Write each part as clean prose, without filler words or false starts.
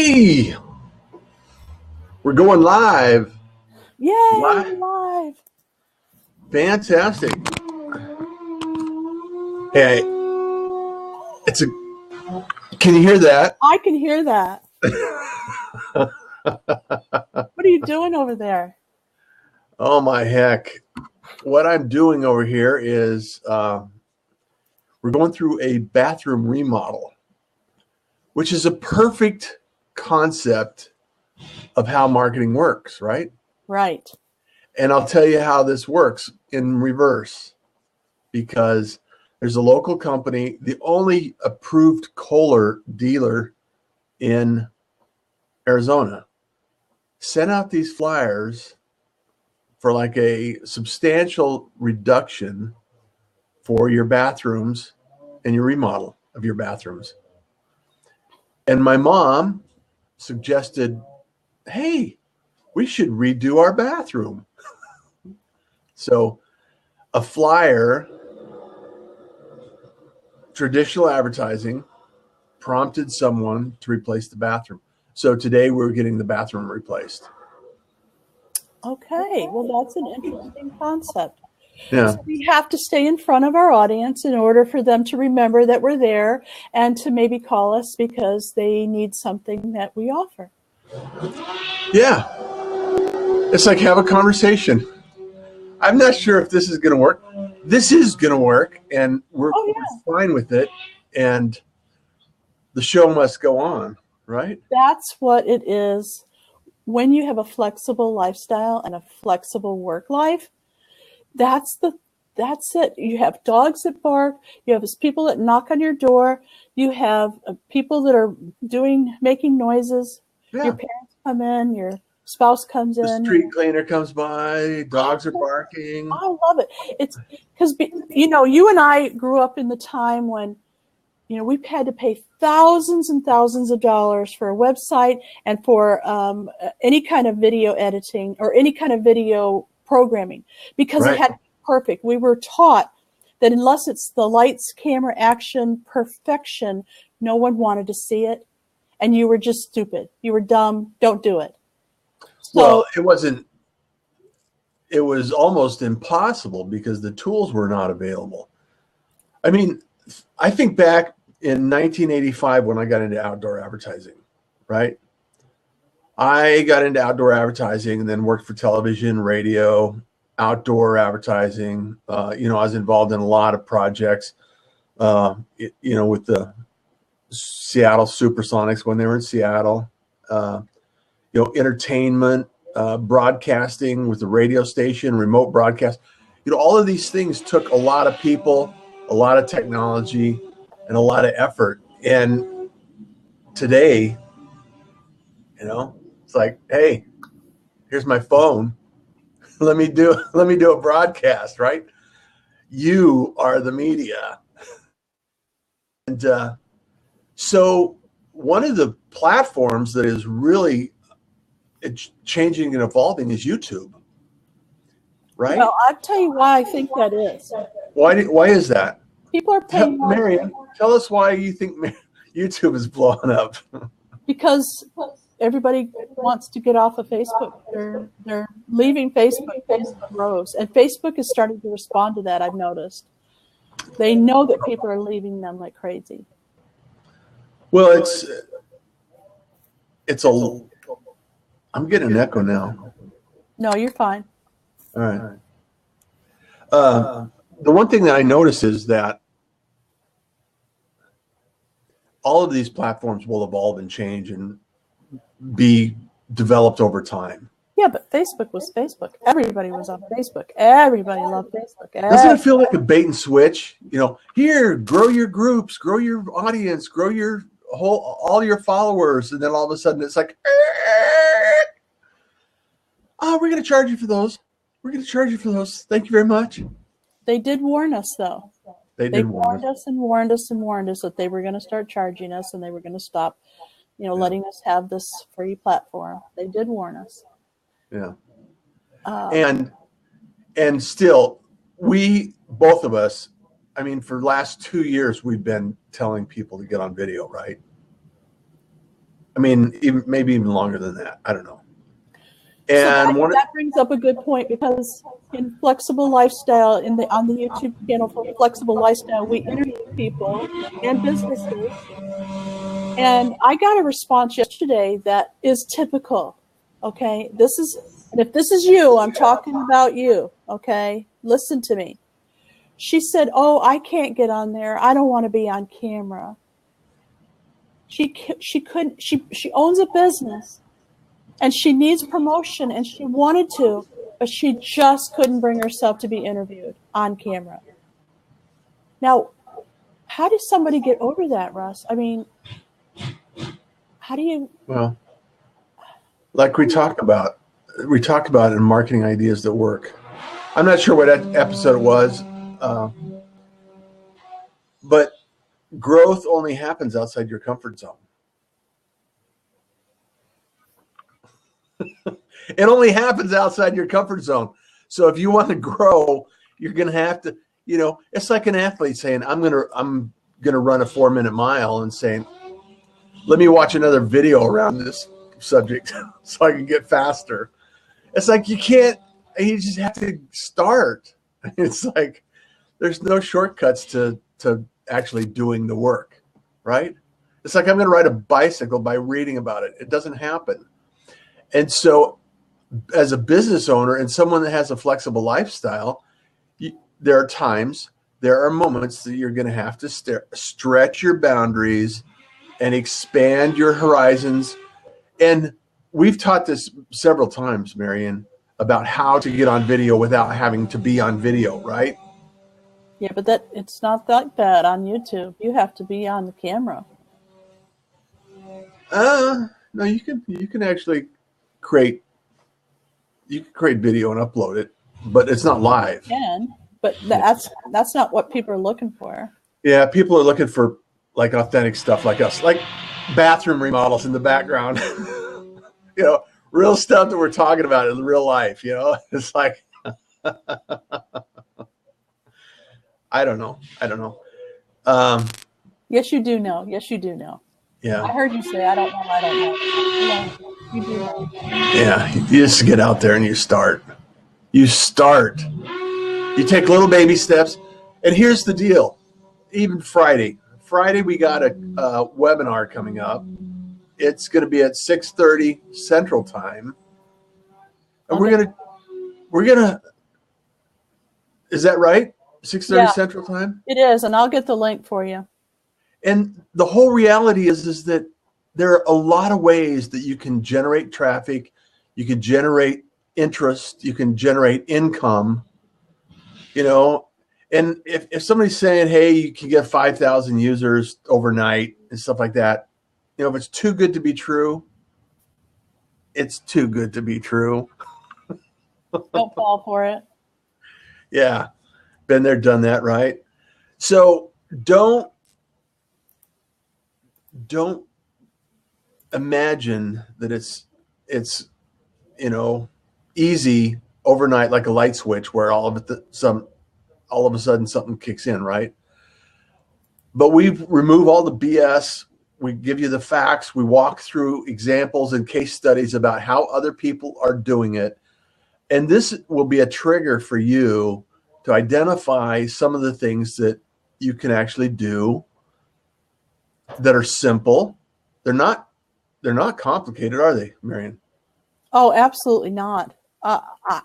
Hey, we're going live. Yay, Live. live. Fantastic. Hey, can you hear that? I can hear that. What are you doing over there? Oh my heck. What I'm doing over here is we're going through a bathroom remodel, which is a perfect concept of how marketing works, right? Right. And I'll tell you how this works in reverse, because there's a local company, the only approved Kohler dealer in Arizona, sent out these flyers for like a substantial reduction for your bathrooms and your remodel of your bathrooms. And my mom suggested, hey, we should redo our bathroom. So a flyer, traditional advertising, prompted someone to replace the bathroom. So today we're getting the bathroom replaced. Okay. Well, that's an interesting concept. Yeah. So we have to stay in front of our audience in order for them to remember that we're there and to maybe call us because they need something that we offer. Yeah. It's like have a conversation. I'm not sure if this is going to work. This is going to work, and we're fine with it. And the show must go on, right? That's what it is. When you have a flexible lifestyle and a flexible work life, that's it. You have dogs that bark. You have people that knock on your door. You have people that are making noises. Yeah. Your parents come in. Your spouse comes in. The street cleaner comes by. Dogs are barking. I love it. It's because, you and I grew up in the time when, we've had to pay thousands and thousands of dollars for a website and for any kind of video editing or any kind of video programming because It had to be perfect. We were taught that unless it's the lights, camera, action, perfection, no one wanted to see it. And you were just stupid. You were dumb. Don't do it. So, well, it was almost impossible because the tools were not available. I mean, I think back in 1985 when I got into outdoor advertising, right? I got into outdoor advertising and then worked for television, radio, outdoor advertising. I was involved in a lot of projects, with the Seattle Supersonics when they were in Seattle, entertainment, broadcasting with the radio station, remote broadcast. All of these things took a lot of people, a lot of technology, and a lot of effort. And today, it's like, hey, here's my phone. Let me do a broadcast, right? You are the media. And so one of the platforms that is really changing and evolving is YouTube, right? Well, I'll tell you why I think that is. Why is that? People are paying more. Marian, tell us why you think YouTube is blowing up. Because everybody wants to get off of Facebook. They're leaving Facebook. Facebook grows. And Facebook is starting to respond to that, I've noticed. They know that people are leaving them like crazy. Well, I'm getting an echo now. No, you're fine. All right. The one thing that I notice is that all of these platforms will evolve and change and be developed over time. Yeah, but Facebook was Facebook. Everybody was on Facebook. Everybody loved Facebook. Doesn't it feel like a bait and switch? Here, grow your groups, grow your audience, grow your all your followers, and then all of a sudden it's like, oh, we're going to charge you for those. We're going to charge you for those. Thank you very much. They did warn us, though. They warned us and warned us and warned us that they were going to start charging us and they were going to stop, letting us have this free platform. They did warn us. Yeah. And still, both of us, for the last 2 years, we've been telling people to get on video, right? I mean, maybe even longer than that. I don't know. So And that brings up a good point, because in Flexible Lifestyle, on the YouTube channel for Flexible Lifestyle, we interview people and businesses. And I got a response yesterday that is typical. Okay, and if this is you, I'm talking about you. Okay, listen to me. She said, "Oh, I can't get on there. I don't want to be on camera." She couldn't. She owns a business, and she needs promotion, and she wanted to, but she just couldn't bring herself to be interviewed on camera. Now, how does somebody get over that, Russ? I mean, how do you? Well, like we talked about in marketing ideas that work. I'm not sure what episode it was, but growth only happens outside your comfort zone. It only happens outside your comfort zone. So if you want to grow, you're going to have to, it's like an athlete saying, I'm going to run a 4-minute mile, and saying, let me watch another video around this subject so I can get faster. It's like, you just have to start. It's like, there's no shortcuts to actually doing the work, right? It's like, I'm going to ride a bicycle by reading about it. It doesn't happen. And so as a business owner and someone that has a flexible lifestyle, there are moments that you're going to have to stretch your boundaries and expand your horizons. And we've taught this several times, Marian, about how to get on video without having to be on video, right? Yeah, but it's not like that on YouTube. You have to be on the camera. No, you can actually create video and upload it, but it's not live. You can, but that's not what people are looking for. Yeah, people are looking for like authentic stuff like us, like bathroom remodels in the background. Real stuff that we're talking about in real life. It's like I don't know. Yes, you do know. Yes, you do know. Yeah. I heard you say, I don't know. Yeah, you do know. Yeah, you just get out there and you start. You take little baby steps. And here's the deal. Even Friday we got a webinar coming up. It's going to be at 6:30 Central Time. And Okay. we're going to, is that right? 6:30 Central Time? It is, and I'll get the link for you. And the whole reality is that there are a lot of ways that you can generate traffic, you can generate interest, you can generate income, and if somebody's saying, hey, you can get 5,000 users overnight and stuff like that, if it's too good to be true, it's too good to be true. Don't fall for it. Yeah. Been there, done that, right? So don't imagine that it's easy overnight, like a light switch where all of a sudden something kicks in, right? But we remove all the BS. We give you the facts. We walk through examples and case studies about how other people are doing it. And this will be a trigger for you to identify some of the things that you can actually do that are simple. They're not complicated, are they, Marian? Oh, absolutely not. I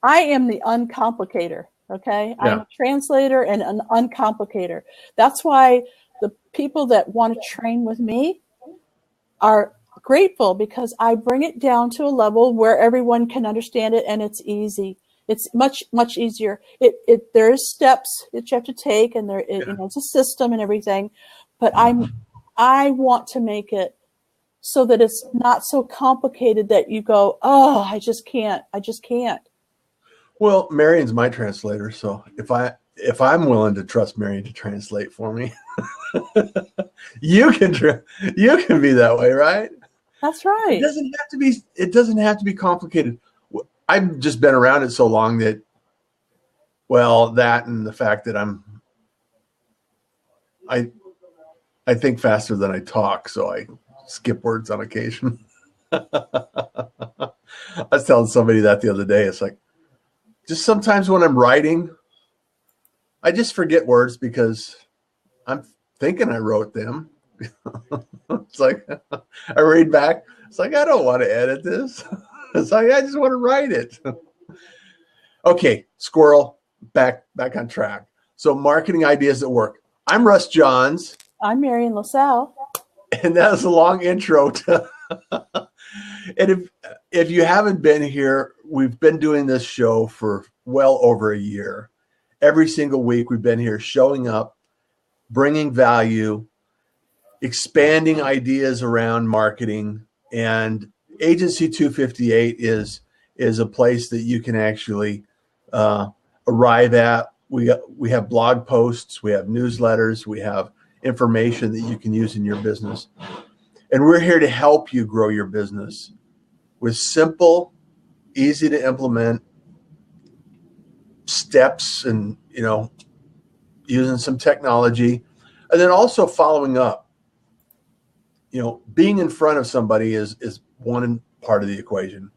am the uncomplicator. Okay. Yeah. I'm a translator and an uncomplicator. That's why the people that want to train with me are grateful, because I bring it down to a level where everyone can understand it, and it's easy. It's much, much easier. There is steps that you have to take, and it's a system and everything, but I want to make it so that it's not so complicated that you go, oh, I just can't. Well, Marian's my translator, so if I'm willing to trust Marian to translate for me, you can be that way, right? That's right. It doesn't have to be complicated. I've just been around it so long that, well, that and the fact that I think faster than I talk, so I skip words on occasion. I was telling somebody that the other day. It's like, just sometimes when I'm writing, I just forget words because I'm thinking I wrote them. It's like, I read back. It's like, I don't want to edit this. It's like, I just want to write it. Okay, squirrel, back on track. So marketing ideas that work. I'm Russ Johns. I'm Marian LaSalle. And that was a long intro. And if you haven't been here, we've been doing this show for well over a year. Every single week we've been here showing up, bringing value, expanding ideas around marketing. And Agency 258 is a place that you can actually arrive at. We have blog posts, we have newsletters, we have information that you can use in your business. And we're here to help you grow your business with simple, easy to implement steps and, using some technology. And then also following up. Being in front of somebody is one part of the equation.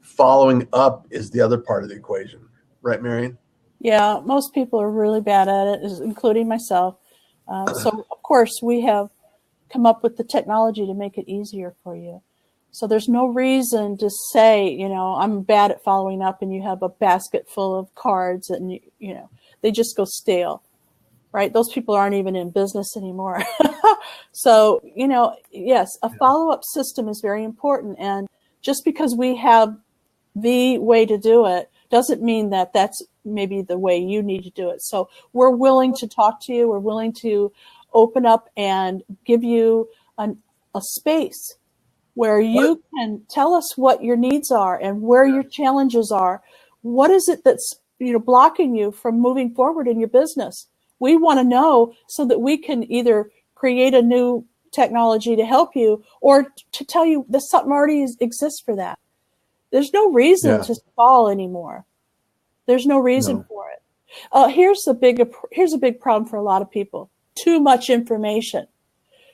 Following up is the other part of the equation. Right, Marian? Yeah, most people are really bad at it, including myself. So, of course, we have come up with the technology to make it easier for you. So there's no reason to say, I'm bad at following up and you have a basket full of cards and, they just go stale, right? Those people aren't even in business anymore. So, yes, a follow-up system is very important. And just because we have the way to do it doesn't mean that that's maybe the way you need to do it. So we're willing to talk to you. We're willing to open up and give you a space where you can tell us what your needs are and where your challenges are. What is it that's blocking you from moving forward in your business? We want to know so that we can either create a new technology to help you or to tell you that something already exists for that. There's no reason to stall anymore. There's no reason for it. Here's a big problem for a lot of people. Too much information.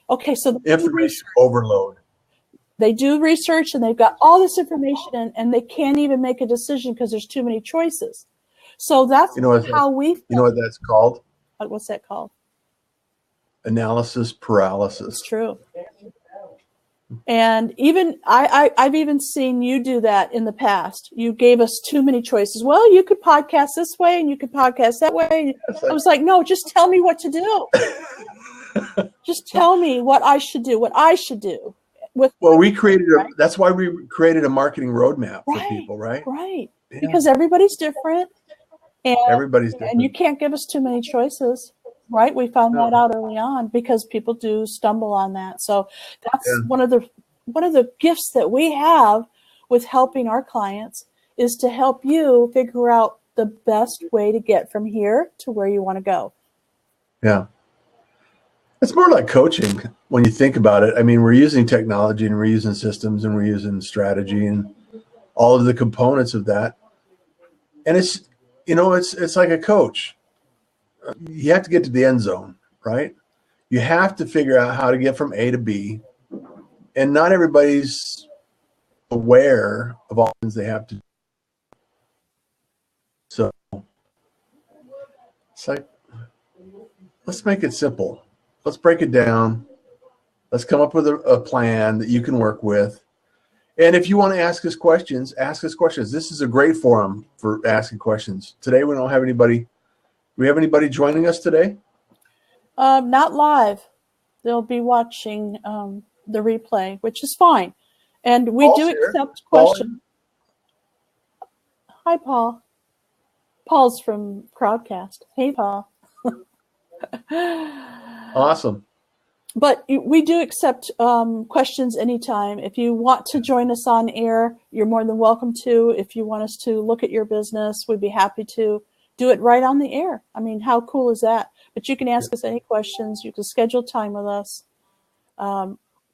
Okay, so information overload. They do research and they've got all this information and they can't even make a decision because there's too many choices. So that's how we feel. You know what that's called? What's that called? Analysis paralysis. It's true. And even I've even seen you do that in the past. You gave us too many choices. Well, you could podcast this way and you could podcast that way. I was like, no, just tell me what to do. Just tell me what I should do. That's why we created a marketing roadmap for people, right? Right. Yeah. Because everybody's different. And everybody's different. And you can't give us too many choices. Right. We found that out early on because people do stumble on that. So that's one of the gifts that we have with helping our clients is to help you figure out the best way to get from here to where you want to go. Yeah. It's more like coaching when you think about it. I mean, we're using technology and we're using systems and we're using strategy and all of the components of that. And it's like a coach. You have to get to the end zone, right? You have to figure out how to get from A to B. And not everybody's aware of all things they have to do. So it's like, let's make it simple. Let's break it down. Let's come up with a plan that you can work with. And if you want to ask us questions, ask us questions. This is a great forum for asking questions. Today, we don't have anybody. Do we have anybody joining us today? Not live. They'll be watching the replay, which is fine. And we Paul's do accept questions. Hi, Paul. Paul's from Crowdcast. Hey, Paul. Awesome. But we do accept questions anytime. If you want to join us on air, you're more than welcome to. If you want us to look at your business, we'd be happy to do it right on the air. I mean, how cool is that? But you can ask us any questions. You can schedule time with us.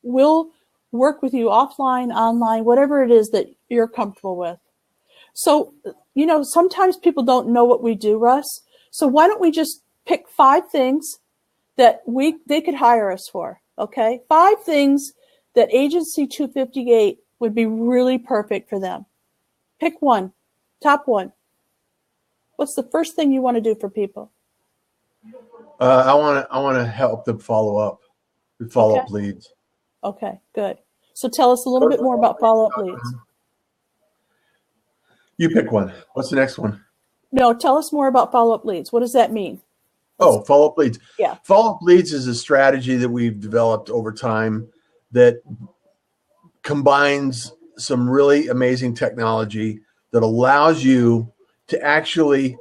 We'll work with you offline, online, whatever it is that you're comfortable with. So, sometimes people don't know what we do, Russ. So why don't we just pick 5 things that they could hire us for, okay? 5 things that Agency 258 would be really perfect for them? Pick one, top one. What's the first thing you want to do for people? I want to help them follow up with follow-up leads. Okay, good. So tell us a little bit more about follow-up leads. You pick one. What's the next one? No, tell us more about follow-up leads. What does that mean? Follow-up leads. Yeah. Follow-up leads is a strategy that we've developed over time that combines some really amazing technology that allows you to actually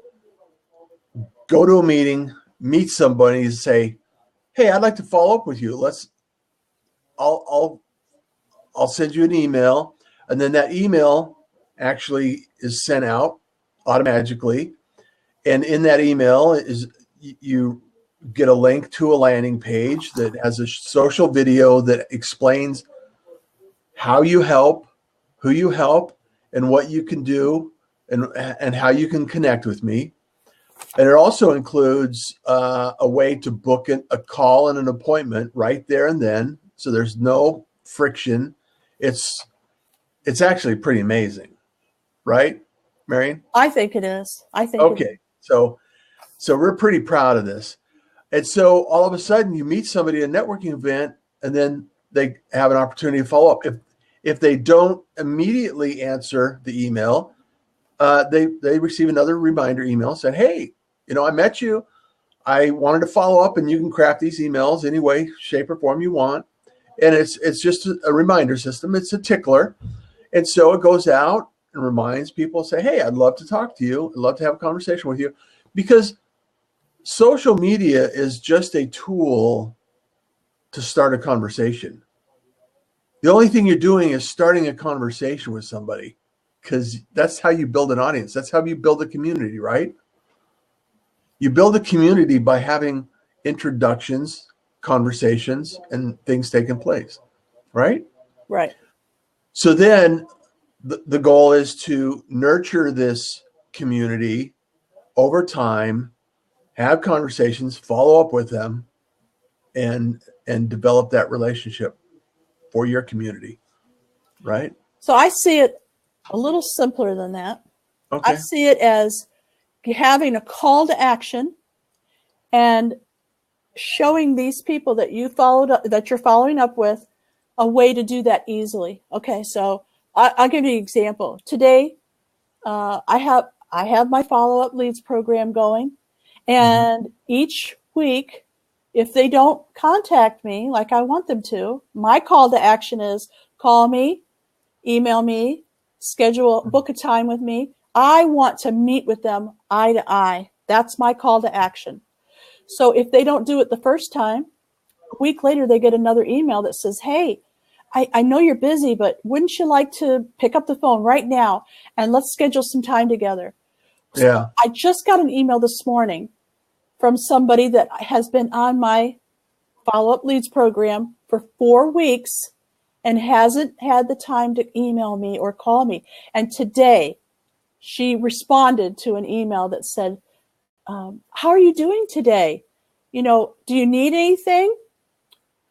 go to a meeting, meet somebody, and say, "Hey, I'd like to follow up with you. I'll send you an email," and then that email actually is sent out automatically. And in that email is you get a link to a landing page that has a social video that explains how you help, who you help, and what you can do, and how you can connect with me. And it also includes a way to book a call and an appointment right there and then, so there's no friction. It's actually pretty amazing, right, Marian? I think it is. I think. Okay, so we're pretty proud of this. And so all of a sudden you meet somebody at a networking event, and then they have an opportunity to follow up. If they don't immediately answer the email, they receive another reminder email saying, "Hey, I met you. I wanted to follow up," and you can craft these emails any way, shape, or form you want. And it's just a reminder system. It's a tickler. And so it goes out and reminds people, say, "Hey, I'd love to talk to you. I'd love to have a conversation with you." Because social media is just a tool to start a conversation. The only thing you're doing is starting a conversation with somebody, because that's how you build an audience. That's how you build a community, right? You build a community by having introductions, conversations, and things taking place, right? Right. So then the goal is to nurture this community over time, have conversations, follow up with them, and develop that relationship for your community, right? So I see it a little simpler than that. Okay. I see it as having a call to action and showing these people that you followed up, that you're following up with, a way to do that easily. Okay, so I'll give you an example. Today, I have my follow-up leads program going, and each week, if they don't contact me like I want them to, my call to action is call me, email me, book a time with me. I want to meet with them eye to eye. That's my call to action. So if they don't do it the first time, a week later, they get another email that says, "Hey, I know you're busy, but wouldn't you like to pick up the phone right now and let's schedule some time together?" Yeah. I just got an email this morning from somebody that has been on my follow-up leads program for 4 weeks and hasn't had the time to email me or call me. And today she responded to an email that said, "How are you doing today? Do you need anything?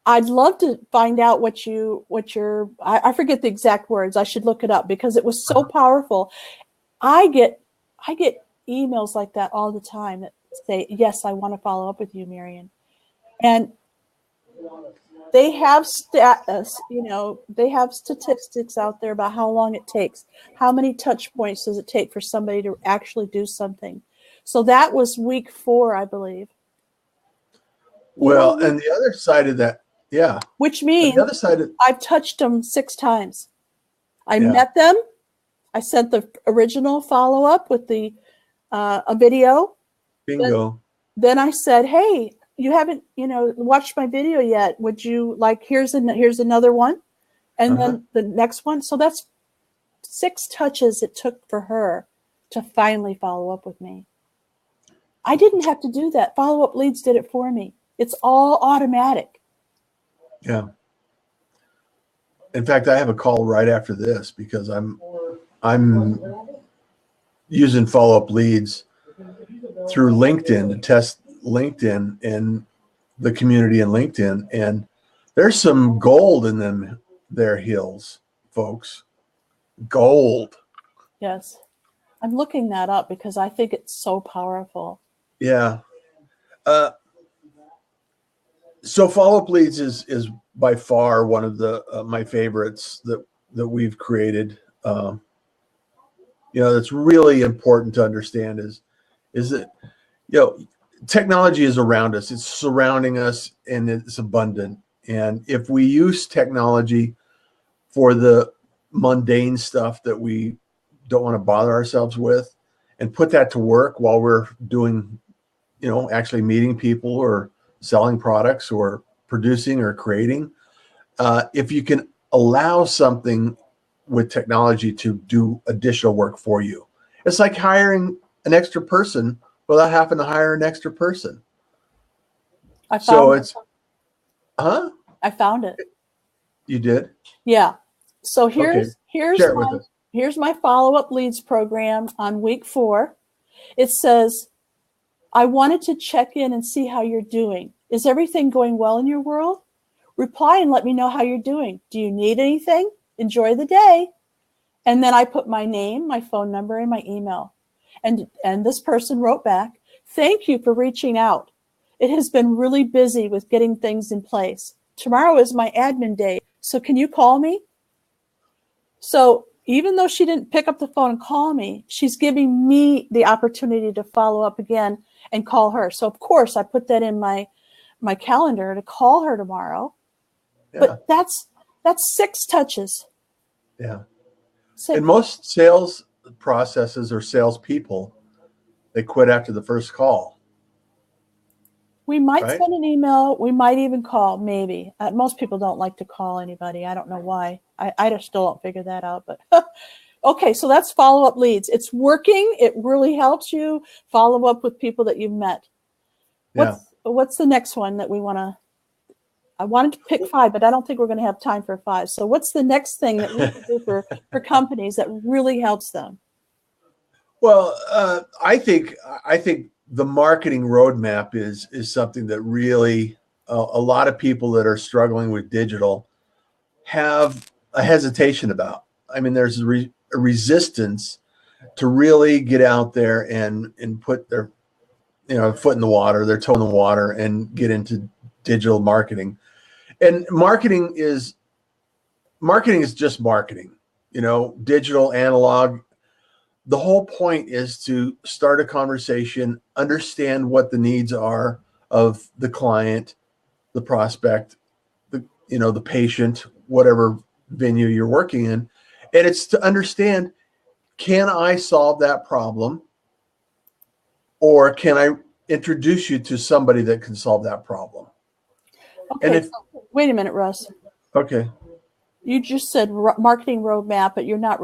I'd love to find out what your," I forget the exact words. I should look it up because it was so powerful. I get emails like that all the time that say, "Yes, I want to follow up with you, Marian." And they have they have statistics out there about how long it takes. How many touch points does it take for somebody to actually do something? So that was week 4, I believe. Well, and the other side of that, yeah. Which means the other side of, I've touched them 6 times. I met them. I sent the original follow-up with a video. bingo. Then I said, "Hey, you haven't watched my video yet. Would you like, here's another one." And then the next one. So that's 6 touches it took for her to finally follow up with me. I didn't have to do that. Follow-up leads did it for me. It's all automatic. Yeah. In fact, I have a call right after this because I'm using follow-up leads through LinkedIn to test LinkedIn and the community in LinkedIn. And there's some gold in them their heels, folks. Gold. Yes. I'm looking that up because I think it's so powerful. Yeah. So follow-up leads is by far one of the my favorites that we've created. That's really important to understand is that technology is around us. It's surrounding us, and it's abundant. And if we use technology for the mundane stuff that we don't want to bother ourselves with, and put that to work while we're doing, actually meeting people or selling products or producing or creating. If you can allow something with technology to do additional work for you, it's like hiring an extra person without having to hire an extra person. I found it. I found it. You did? Yeah. So here's my follow-up leads program on week 4. It says, I wanted to check in and see how you're doing. Is everything going well in your world? Reply and let me know how you're doing. Do you need anything? Enjoy the day. And then I put my name, my phone number, and my email. And this person wrote back, thank you for reaching out. It has been really busy with getting things in place. Tomorrow is my admin day, so can you call me? So even though she didn't pick up the phone and call me, she's giving me the opportunity to follow up again and call her. So of course I put that in my calendar to call her tomorrow. Yeah. But that's 6 touches. Yeah. 6. And most sales processes or salespeople, they quit after the first call. We might send an email. We might even call, maybe. Most people don't like to call anybody. I don't know why. I just still don't figure that out. But okay, so that's follow-up leads. It's working. It really helps you follow up with people that you've met. What's the next one that we want to? I wanted to pick 5, but I don't think we're going to have time for 5. So what's the next thing that we can do for companies that really helps them? Well, I think the marketing roadmap is something that really a lot of people that are struggling with digital have a hesitation about. I mean, there's a resistance to really get out there and put their foot in the water, their toe in the water, and get into digital marketing. And marketing is just marketing, digital, analog. The whole point is to start a conversation, understand what the needs are of the client, the prospect, the patient, whatever venue you're working in. And it's to understand, can I solve that problem? Or can I introduce you to somebody that can solve that problem? Okay, wait a minute, Russ. Okay. You just said marketing roadmap, but you're not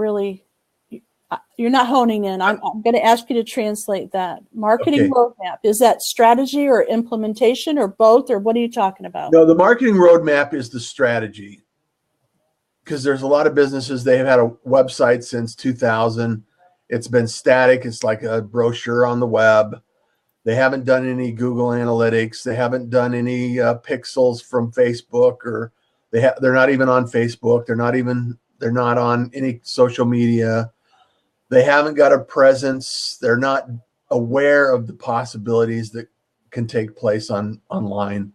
honing in. I'm going to ask you to translate that. Marketing roadmap, is that strategy or implementation or both, or what are you talking about? No, the marketing roadmap is the strategy, because there's a lot of businesses, they have had a website since 2000. It's been static. It's like a brochure on the web. They haven't done any Google Analytics. They haven't done any pixels from Facebook, or they're not even on Facebook. They're not on any social media. They haven't got a presence. They're not aware of the possibilities that can take place online.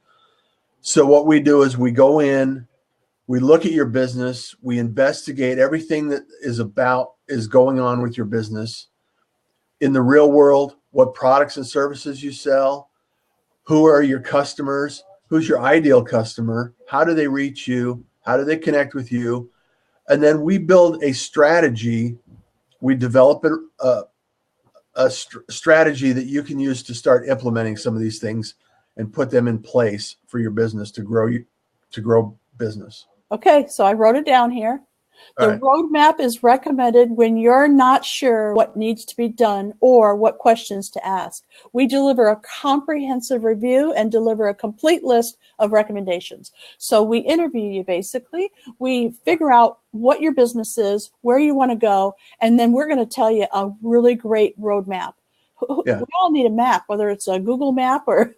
So what we do is we go in, we look at your business, we investigate everything that is going on with your business in the real world, what products and services you sell, who are your customers, who's your ideal customer, how do they reach you, how do they connect with you, and then we build a strategy. We develop a strategy that you can use to start implementing some of these things and put them in place for your business to grow business. Okay, so I wrote it down here. The roadmap is recommended when you're not sure what needs to be done or what questions to ask. We deliver a comprehensive review and deliver a complete list of recommendations. So we interview you basically. We figure out what your business is, where you want to go, and then we're going to tell you a really great roadmap. Yeah. We all need a map, whether it's a Google map or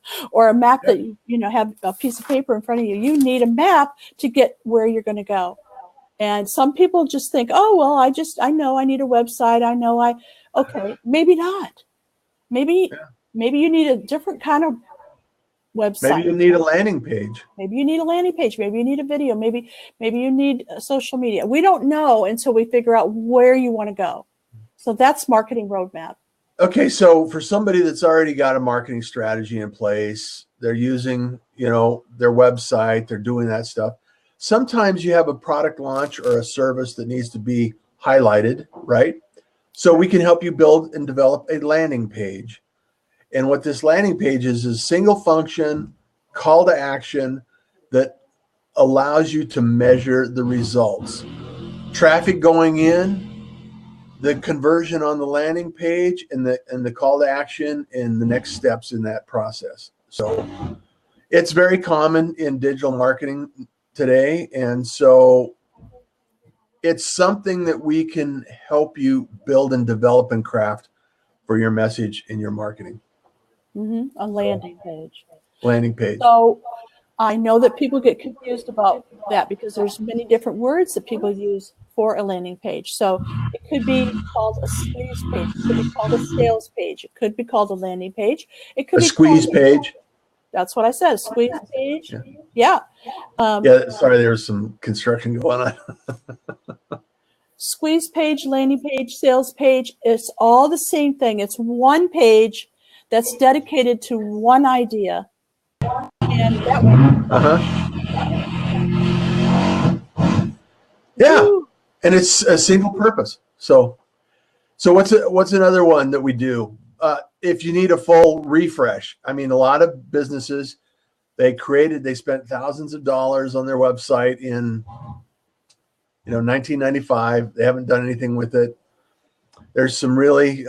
a map that you have a piece of paper in front of you. You need a map to get where you're going to go. And some people just think, oh, well, I know I need a website. Okay, maybe not. Maybe you need a different kind of website. Maybe you need a landing page. Maybe you need a landing page. Maybe you need a video. Maybe you need social media. We don't know until we figure out where you want to go. So that's marketing roadmap. Okay, so for somebody that's already got a marketing strategy in place, they're using, their website, they're doing that stuff. Sometimes you have a product launch or a service that needs to be highlighted, right? So we can help you build and develop a landing page. And what this landing page is a single function call to action that allows you to measure the results. Traffic going in, the conversion on the landing page, and the call to action and the next steps in that process. So it's very common in digital marketing today. And so it's something that we can help you build and develop and craft for your message and your marketing. A landing page. Landing page. So I know that people get confused about that because there's many different words that people use for a landing page. So it could be called a squeeze page. It could be called a sales page. It could be called a landing page. It could a be squeeze page. That's what I said. A squeeze page. Yeah. Sorry, there was some construction going on. Squeeze page, landing page, sales page. It's all the same thing. It's one page that's dedicated to one idea. And that one. Yeah. Woo. And it's a single purpose. So what's another one that we do? If you need a full refresh, I mean, a lot of businesses, they spent thousands of dollars on their website in 1995. They haven't done anything with it. There's some really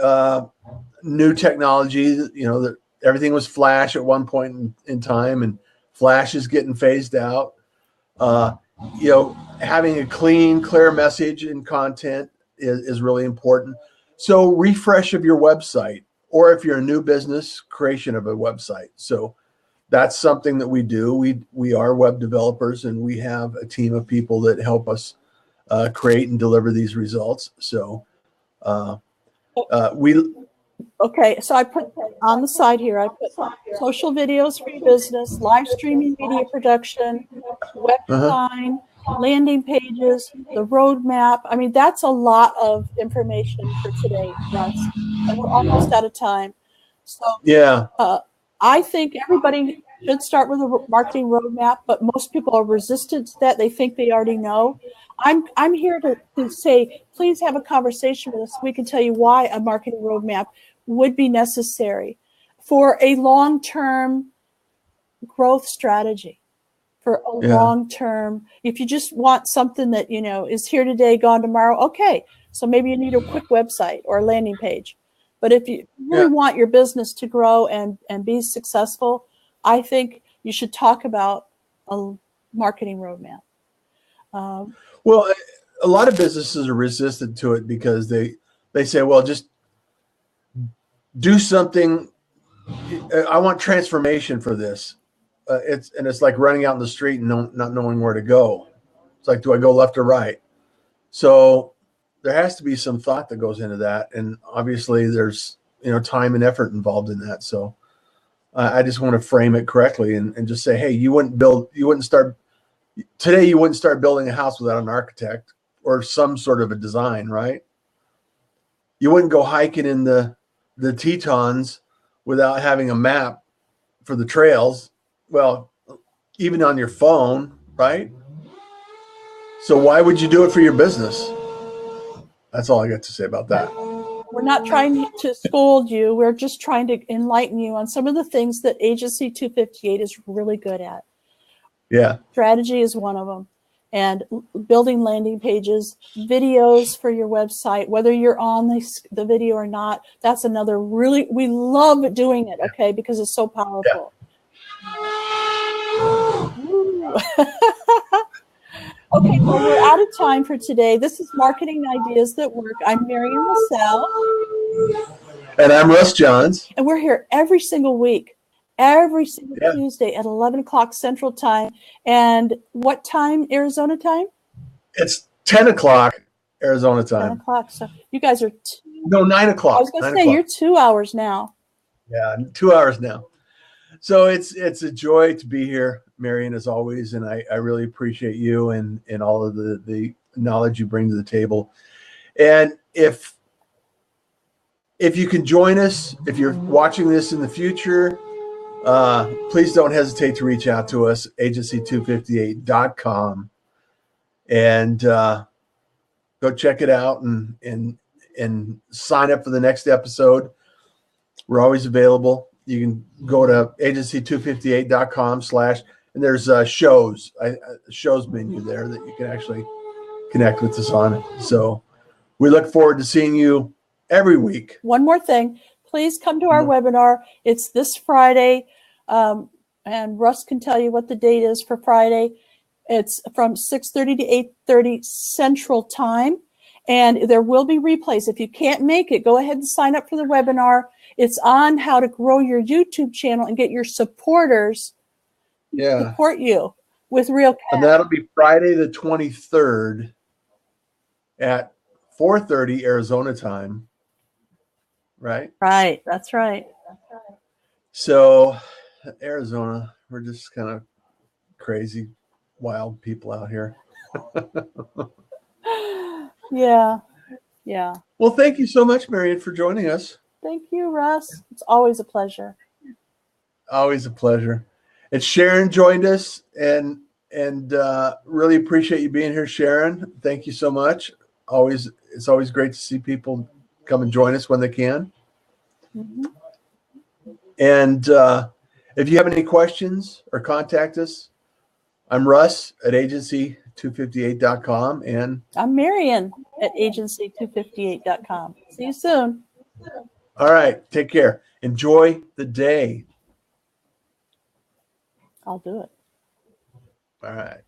new technology, that everything was Flash at one point in time, and Flash is getting phased out. Having a clear message and content is really important. So refresh of your website, or if you're a new business, creation of a website. So that's something that we do. We are web developers, and we have a team of people that help us create and deliver these results. So Okay, so I put on the side here, I put social videos for your business, live streaming media production, web design, landing pages, the roadmap. I mean, that's a lot of information for today, Russ. And we're almost out of time. So I think everybody should start with a marketing roadmap, but most people are resistant to that. They think they already know. I'm here to say, please have a conversation with us. We can tell you why a marketing roadmap would be necessary for a long-term growth strategy, for a long-term. If you just want something that, is here today, gone tomorrow, okay. So maybe you need a quick website or a landing page. But if you really want your business to grow and be successful, I think you should talk about a marketing roadmap. Well, a lot of businesses are resistant to it because they say, well, just do something. I want transformation for this. It's like running out in the street and not knowing where to go. It's like, do I go left or right? So there has to be some thought that goes into that. And obviously there's, time and effort involved in that. So I just want to frame it correctly and just say, hey, you wouldn't start building a house without an architect or some sort of a design, right? You wouldn't go hiking in the Tetons without having a map for the trails. Well, even on your phone, right? So why would you do it for your business? That's all I got to say about that. We're not trying to scold you. We're just trying to enlighten you on some of the things that Agency 258 is really good at. Yeah. Strategy is one of them. And building landing pages, videos for your website, whether you're on the video or not, that's another we love doing it, okay, because it's so powerful. Yeah. Okay, well, we're out of time for today. This is Marketing Ideas That Work. I'm Marian LaSalle. And I'm Russ Johns. And we're here every single week, every single Tuesday at 11 o'clock Central Time. And what time, Arizona time? It's 10 o'clock Arizona 10 time. o'clock. So you guys are No, 9 o'clock. I was going to say, you're 2 hours now. Yeah, 2 hours now. So it's a joy to be here, Marian, as always, and I really appreciate you and all of the knowledge you bring to the table. And if you can join us, if you're watching this in the future, please don't hesitate to reach out to us, agency258.com, and go check it out and sign up for the next episode. We're always available. You can go to agency258.com/ and there's shows menu there that you can actually connect with us on. So we look forward to seeing you every week. One more thing, please come to our webinar. It's this Friday, and Russ can tell you what the date is for Friday. It's from 6:30 to 8:30 Central Time, and there will be replays. If you can't make it, go ahead and sign up for the webinar. It's on how to grow your YouTube channel and get your supporters to support you with real cash. And that'll be Friday the 23rd at 4:30 Arizona time. Right? Right. That's right. So Arizona, we're just kind of crazy, wild people out here. Yeah. Yeah. Well, thank you so much, Marian, for joining us. Thank you, Russ. It's always a pleasure. Always a pleasure. And Sharon joined us, and really appreciate you being here, Sharon. Thank you so much. It's always great to see people come and join us when they can. Mm-hmm. And if you have any questions or contact us, I'm Russ at agency258.com, and I'm Marian at agency258.com. See you soon. All right. Take care. Enjoy the day. I'll do it. All right.